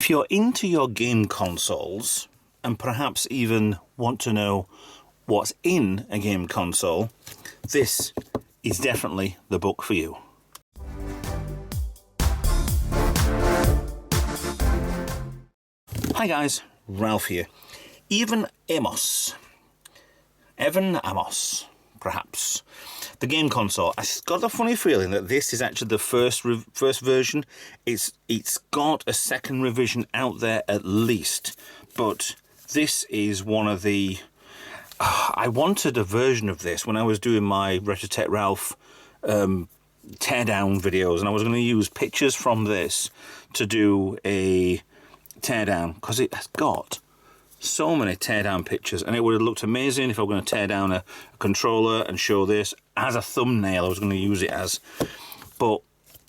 If you're into your game consoles and perhaps even want to know what's in a game console, this is definitely the book for you. Hi guys, Ralph here. Evan Amos, perhaps. The game console. I got a funny feeling that this is actually the first version. It's got a second revision out there at least, but this is one of the. I wanted a version of this when I was doing my Retro Tech Ralph teardown videos, and I was going to use pictures from this to do a teardown because it has got so many teardown pictures, and it would have looked amazing if I were going to tear down a controller and show this as a thumbnail. I was going to use it as, but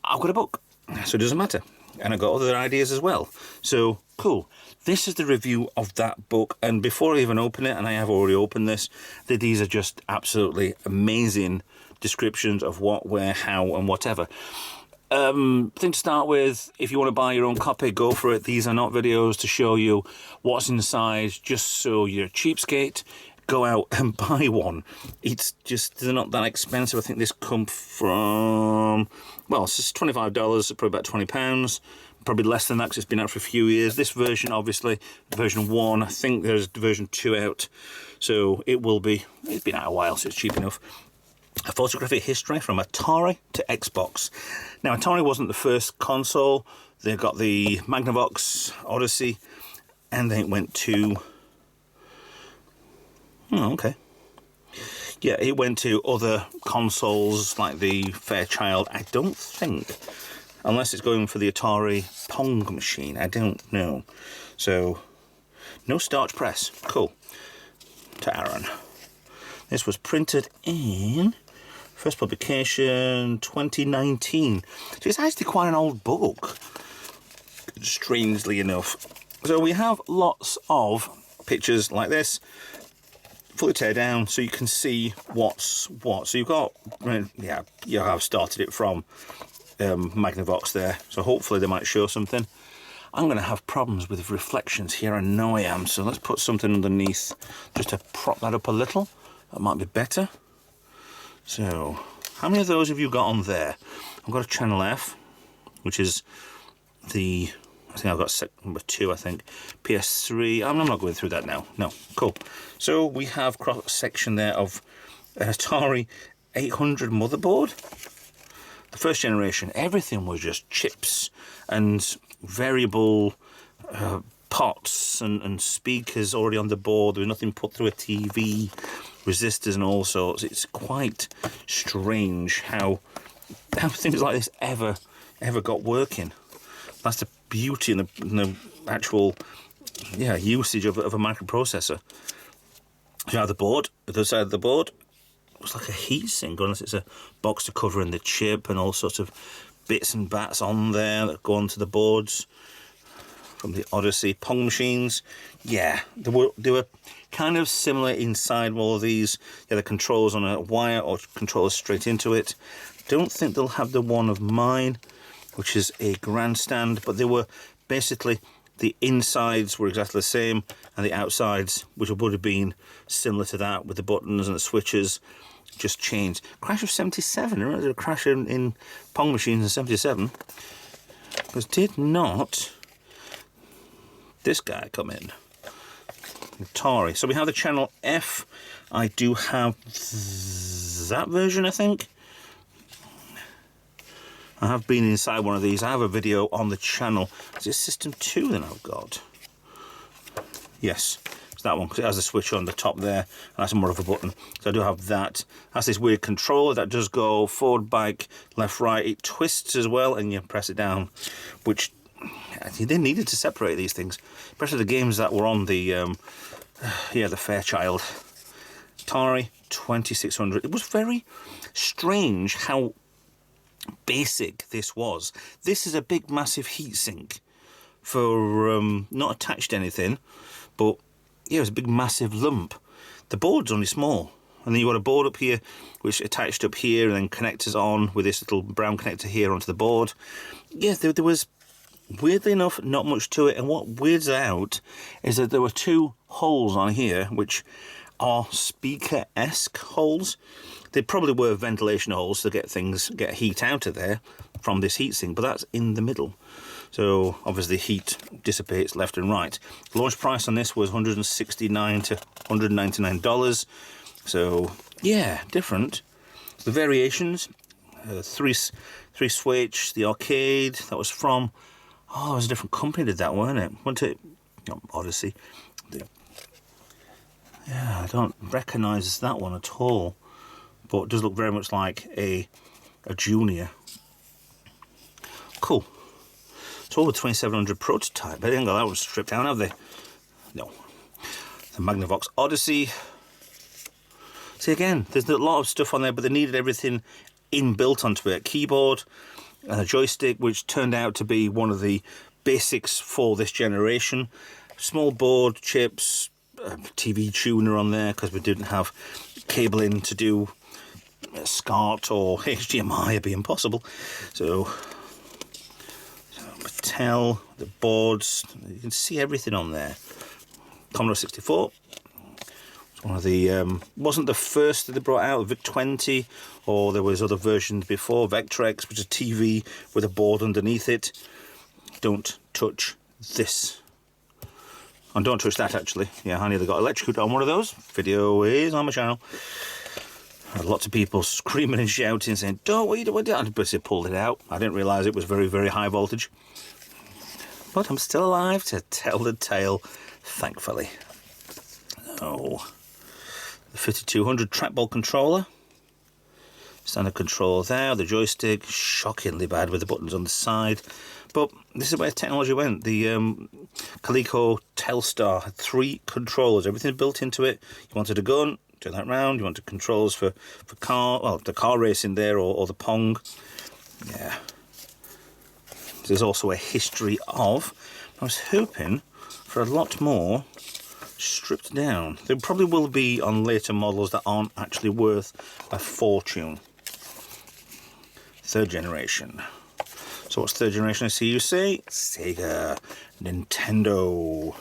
I've got a book, so it doesn't matter, and I've got other ideas as well. So cool. This is the review of that book, and before I even open it, and I have already opened this, these are just absolutely amazing descriptions of what, where, how, and whatever. Thing to start with, if you want to buy your own copy, go for it. These are not videos to show you what's inside, just so you're a cheapskate. Go out and buy one. It's just, they're not that expensive. I think this comes from, well, it's just $25, probably about £20. Probably less than that because it's been out for a few years. This version, obviously, version 1, I think there's version 2 out. So it will be, it's been out a while, so it's cheap enough. A photographic history from Atari to Xbox. Now, Atari wasn't the first console. They've got the Magnavox, Odyssey, and then it went to... Oh, okay. Yeah, it went to other consoles like the Fairchild. I don't think, unless it's going for the Atari Pong machine. I don't know. So, no starch press. Cool. To Aaron. This was printed in... First publication, 2019. So it's actually quite an old book, strangely enough. So we have lots of pictures like this, fully tear down, so you can see what's what. So you've got, yeah, you have started it from Magnavox there. So hopefully they might show something. I'm going to have problems with reflections here, I know I am. So let's put something underneath just to prop that up a little. That might be better. So, how many of those have you got on there? I've got a channel F, which is the, I think I've got number 2, I think. PS3, I'm not going through that now. No, cool. So, we have cross-section there of an Atari 800 motherboard. The first generation, everything was just chips and variable pots and speakers already on the board. There was nothing put through a TV. Resistors and all sorts. It's quite strange how things like this ever got working. That's the beauty and the actual usage of a microprocessor. You have the board. The other side of the board looks like a heatsink, unless it's a box to cover in the chip and all sorts of bits and bats on there that go onto the boards from the Odyssey Pong machines. Yeah, they were kind of similar inside all of these. Yeah, the controls on a wire or controls straight into it. Don't think they'll have the one of mine, which is a grandstand, but they were basically, the insides were exactly the same, and the outsides, which would have been similar to that with the buttons and the switches, just changed. Crash of 77, remember there was a crash in Pong machines in 77? Because did not this guy come in? Atari. So we have the channel F. I do have that version, I think. I have been inside one of these. I have a video on the channel. Is it System 2 then I've got? Yes, it's that one, because it has a switch on the top there, and that's more of a button. So I do have that. That's this weird controller that does go forward, back, left, right. It twists as well, and you press it down, which they needed to separate these things, especially the games that were on the the Fairchild. Atari 2600. It was very strange how basic this was. This is a big massive heatsink for not attached to anything, but yeah, it was a big massive lump. The board's only small, and then you've got a board up here which attached up here and then connectors on with this little brown connector here onto the board. Yeah, there was weirdly enough, not much to it. And what weirds it out is that there were two holes on here which are speaker-esque holes. They probably were ventilation holes to get heat out of there from this heatsink, but that's in the middle. So obviously heat dissipates left and right. The launch price on this was $169 to $199. So yeah, different. The variations, three switch, the arcade, that was from, it was a different company did that, weren't it? Wasn't it? Not Odyssey. Yeah, I don't recognise that one at all, but it does look very much like a Junior. Cool. So all the 2700 prototype, I think that was stripped down, have they? No. The Magnavox Odyssey. See, again, there's a lot of stuff on there, but they needed everything inbuilt onto it. Keyboard and a joystick, which turned out to be one of the basics for this generation. Small board, chips, TV tuner on there, because we didn't have cabling to do SCART or HDMI, it'd be impossible. So Mattel, the boards, you can see everything on there. Commodore 64. One of the wasn't the first that they brought out, VIC-20, or there was other versions before. Vectrex, which is a TV with a board underneath it. Don't touch this. And don't touch that, actually. Yeah, I nearly got electrocuted on one of those. Video is on my channel. Had lots of people screaming and shouting, saying, "Don't, what are you doing?" I basically pulled it out. I didn't realise it was very, very high voltage. But I'm still alive to tell the tale, thankfully. Oh. The 5200 trackball controller. Standard control there, the joystick, shockingly bad with the buttons on the side. But this is where technology went. The Coleco Telstar had 3 controllers, everything built into it. You wanted a gun, turn that round. You wanted controls for the car racing there, or the Pong. Yeah. There's also a history of. I was hoping for a lot more stripped down. There probably will be on later models that aren't actually worth a fortune. 3rd generation. So what's 3rd generation I see you say? Sega, Nintendo.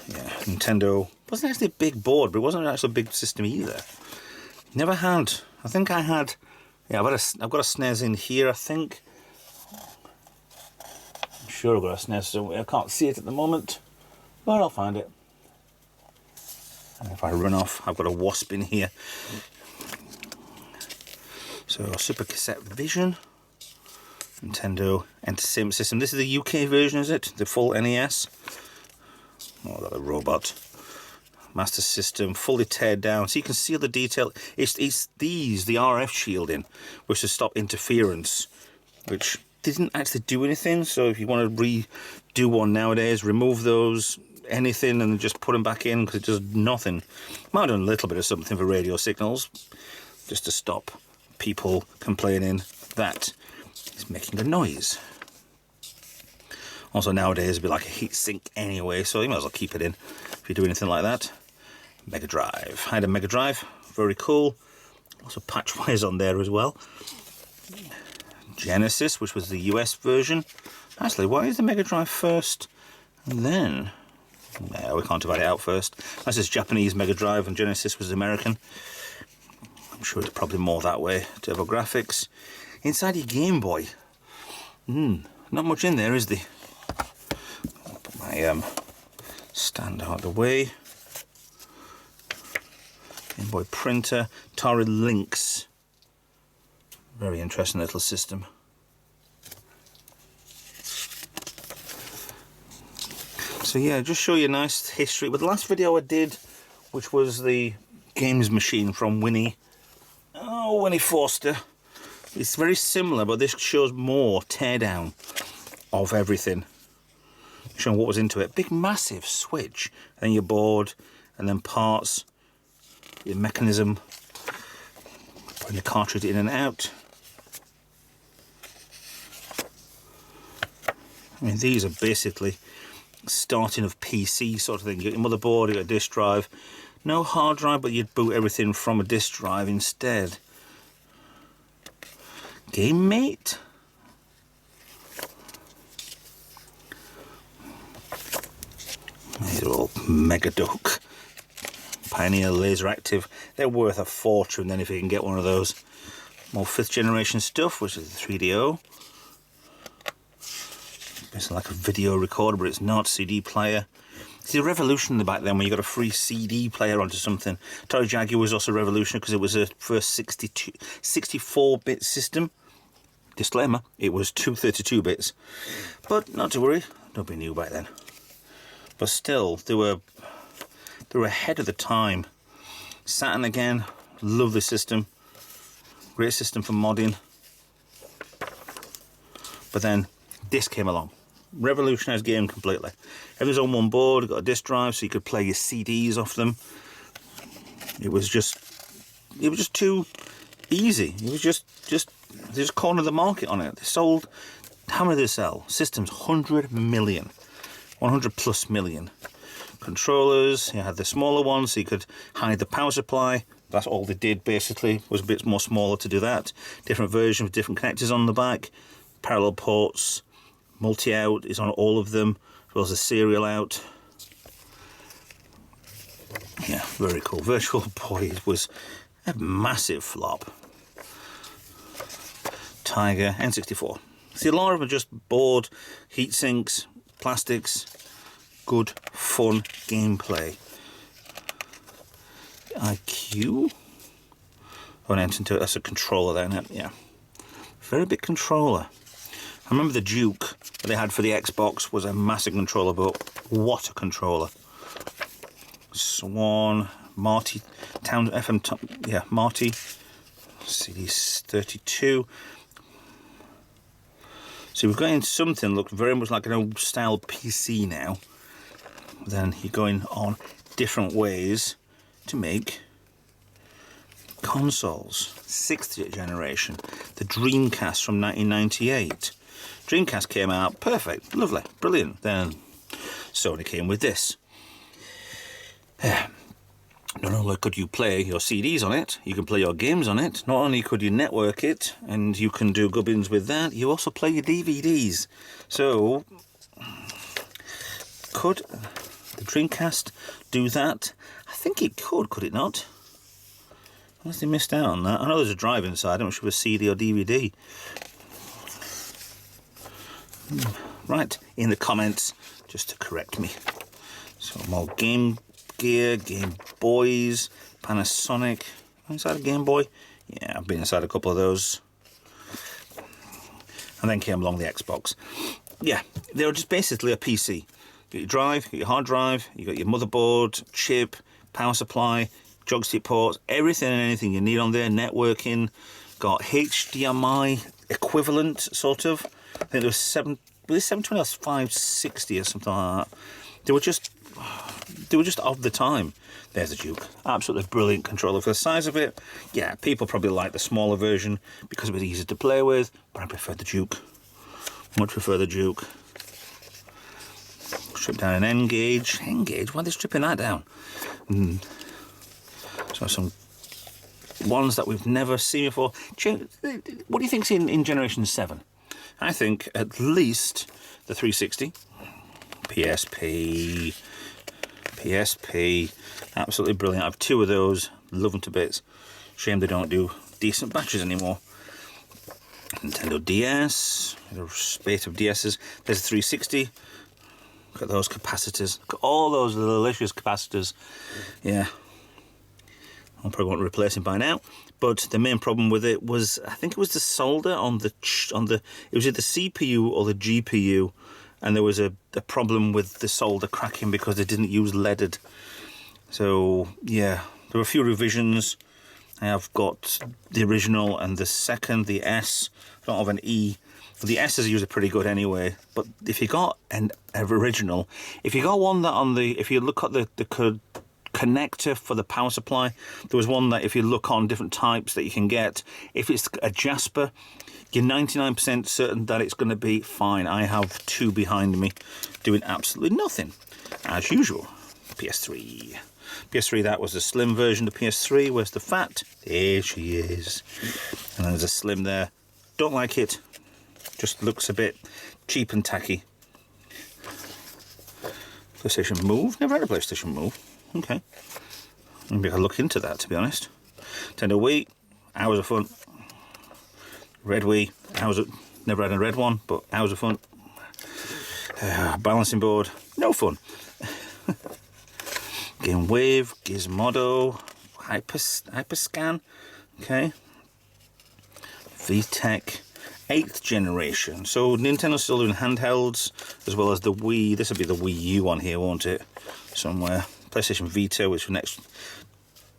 Yeah, Nintendo wasn't actually a big board, but it wasn't actually a big system either. Never had. I think I had. Yeah, I've got a SNES in here, I think. I'm sure I've got a SNES somewhere. I can't see it at the moment, but I'll find it. And if I run off, I've got a Wasp in here. So Super Cassette Vision, Nintendo Entertainment System. This is the UK version, is it? The full NES. Oh, that a robot. Master System, fully teared down, so you can see all the detail. It's the RF shielding, which to stop interference, which didn't actually do anything. So if you want to redo one nowadays, remove those, anything, and just put them back in, because it does nothing. Might have done a little bit of something for radio signals, just to stop people complaining that it's making a noise. Also nowadays it'd be like a heat sink anyway, so you might as well keep it in if you do anything like that. Mega Drive. I had a Mega Drive, very cool. Also patchwise on there as well. Genesis, which was the US version. Actually, why is the Mega Drive first and then? No, we can't divide it out first. That's just Japanese Mega Drive and Genesis was American. I'm sure it's probably more that way. TurboGrafx. Inside your Game Boy. Not much in there, is there? I'll put my stand out of the way. Game Boy printer. Atari Lynx. Very interesting little system. So yeah, just show you a nice history. But the last video I did, which was the games machine from Winnie Forster. It's very similar, but this shows more teardown of everything. Showing what was into it. Big massive switch. And then your board, and then parts, your mechanism, putting the cartridge in and out. I mean, these are basically starting of PC sort of thing. You get your motherboard, you got a disk drive. No hard drive, but you'd boot everything from a disk drive instead. Game Mate. Mega Duck. Pioneer Laser Active. They're worth a fortune then if you can get one of those. More 5th generation stuff, which is the 3DO. It's like a video recorder, but it's not. CD player. It's a revolution back then when you got a free CD player onto something. Atari Jaguar was also a revolution because it was a first 64-bit system. Disclaimer, it was 232 bits. But not to worry, nobody knew back then. But still, they were ahead of the time. Saturn again, lovely system. Great system for modding. But then this came along. Revolutionised game completely. Everything's on one board, got a disc drive so you could play your CDs off them. It was just too easy. It was just they just cornered the market on it. They sold, how many did they sell? Systems, 100 million. 100 plus million. Controllers, you had the smaller ones so you could hide the power supply. That's all they did basically, was a bit more smaller to do that. Different version with different connectors on the back. Parallel ports. Multi-out is on all of them, as well as the serial out. Yeah, very cool. Virtual Boy was a massive flop. Tiger, N64. See, a lot of them are just board, heat sinks, plastics, good, fun gameplay. IQ? Oh, an into it. That's a controller there, isn't it? Yeah. Very big controller. I remember the Duke that they had for the Xbox was a massive controller, but what a controller. Swan, Marty, Town FM, yeah, Marty, CD32. So we've got into something that looks very much like an old style PC now. Then you're going on different ways to make consoles. 6th generation, the Dreamcast from 1998. Dreamcast came out, perfect, lovely, brilliant. Then Sony came with this. Not only could you play your CDs on it, you can play your games on it. Not only could you network it, and you can do gubbins with that, you also play your DVDs. So, could the Dreamcast do that? I think it could it not? Unless they missed out on that. I know there's a drive inside, I'm not sure if it's CD or DVD. Right, in the comments, just to correct me. So more Game Gear, Game Boys, Panasonic. Inside a Game Boy? Yeah, I've been inside a couple of those. And then came along the Xbox. Yeah, they were just basically a PC. You got your drive, you got your hard drive, you got your motherboard, chip, power supply, joystick ports, everything and anything you need on there, networking, got HDMI equivalent, sort of. I think there was 720 or 560 or something like that. They were just of the time. There's the Duke. Absolutely brilliant controller for the size of it. Yeah, people probably like the smaller version because it was easier to play with, but I prefer the Duke. Much prefer the Duke. Strip down an N-gauge. N-gauge? Why are they stripping that down? So some ones that we've never seen before. What do you think's in Generation 7? I think at least the 360, PSP, absolutely brilliant. I have 2 of those, love them to bits. Shame they don't do decent batteries anymore. Nintendo DS, a spate of DSs. There's a 360. Look at those capacitors. Look at all those delicious capacitors. Yeah. I probably won't replace them by now. But the main problem with it was, I think it was the solder on the it was either the CPU or the GPU, and there was a problem with the solder cracking because they didn't use leaded. So yeah, there were a few revisions. I have got the original and the second, the S. I don't have an E. But the S's are usually pretty good anyway. But if you got an original, if you got one that if you look at the connector for the power supply, there was one that if you look on different types that you can get, if it's a Jasper, you're 99% certain that it's going to be fine. I have 2 behind me doing absolutely nothing, as usual. PS3, that was the slim version of PS3. Where's the fat? There she is. And there's a slim there. Don't like it. Just looks a bit cheap and tacky. PlayStation Move. Never had a PlayStation Move. Okay. Maybe I'll look into that, to be honest. Nintendo Wii, hours of fun. Red Wii, hours of... Never had a red one, but hours of fun. Balancing board, no fun. Game Wave, Gizmodo, Hyperscan, okay. VTech, 8th generation. So Nintendo's still doing handhelds as well as the Wii. This will be the Wii U on here, won't it? Somewhere. PlayStation Vita, which is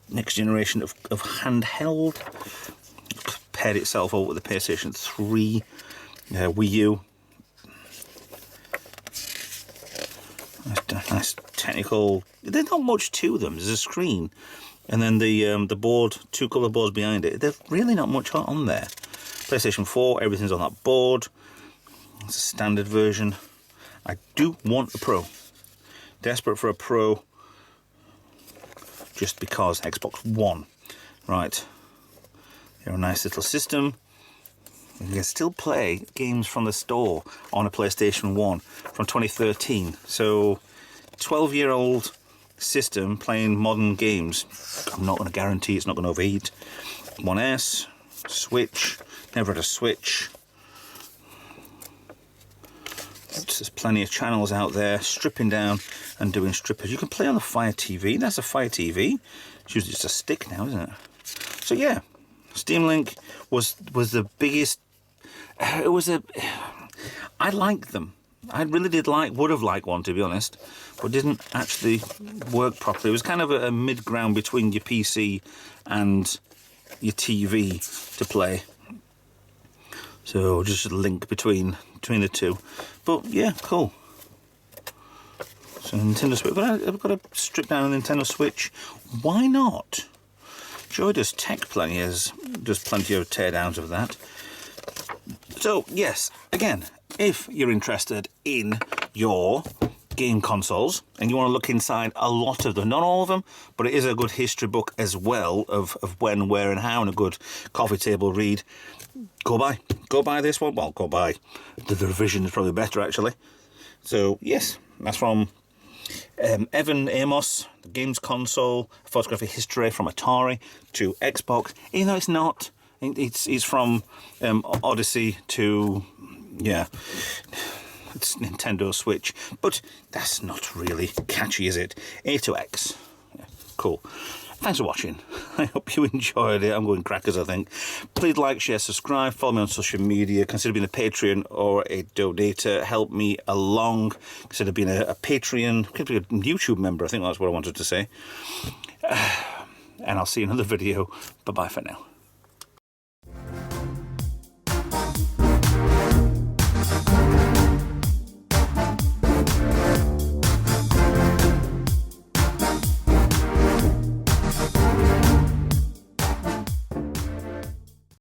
next generation of handheld. Paired itself over with the PlayStation 3, Wii U. Nice technical. There's not much to them. There's a screen, and then the board, 2 colour boards behind it. There's really not much on there. PlayStation 4, everything's on that board. It's a standard version. I do want a Pro. Desperate for a Pro. Just because Xbox One, right? They're a nice little system. You can still play games from the store on a PlayStation 1 from 2013. So, 12-year-old system playing modern games. I'm not going to guarantee it's not going to overheat. 1S, Switch, never had a Switch. There's plenty of channels out there stripping down and doing strippers. You can play on the Fire TV. That's a Fire TV. It's usually just a stick now, isn't it? So yeah, Steam Link was the biggest. It was I liked them. I really would have liked one, to be honest, but didn't actually work properly. It was kind of a mid-ground between your PC and your TV to play. So just a link between the two. But yeah, cool. So Nintendo Switch. I've got to strip down a Nintendo Switch. Why not? Joy does tech plenty. There's plenty of teardowns of that. So yes, again, if you're interested in your game consoles and you want to look inside a lot of them, not all of them, but it is a good history book as well of when, where and how, and a good coffee table read, go buy this one. Well, go buy the revision is probably better, actually. So yes, that's from Evan Amos, the games console, photographic history from Atari to Xbox. Even though it's not, it's from Odyssey to, yeah, it's Nintendo Switch, but that's not really catchy, is it? A to X. Yeah, cool. Thanks for watching. I hope you enjoyed it. I'm going crackers, I think. Please like, share, subscribe, follow me on social media. Consider being a Patreon or a donator. Help me along. Consider being a Patreon, could be a YouTube member. I think that's what I wanted to say. And I'll see you in another video. Bye-bye for now.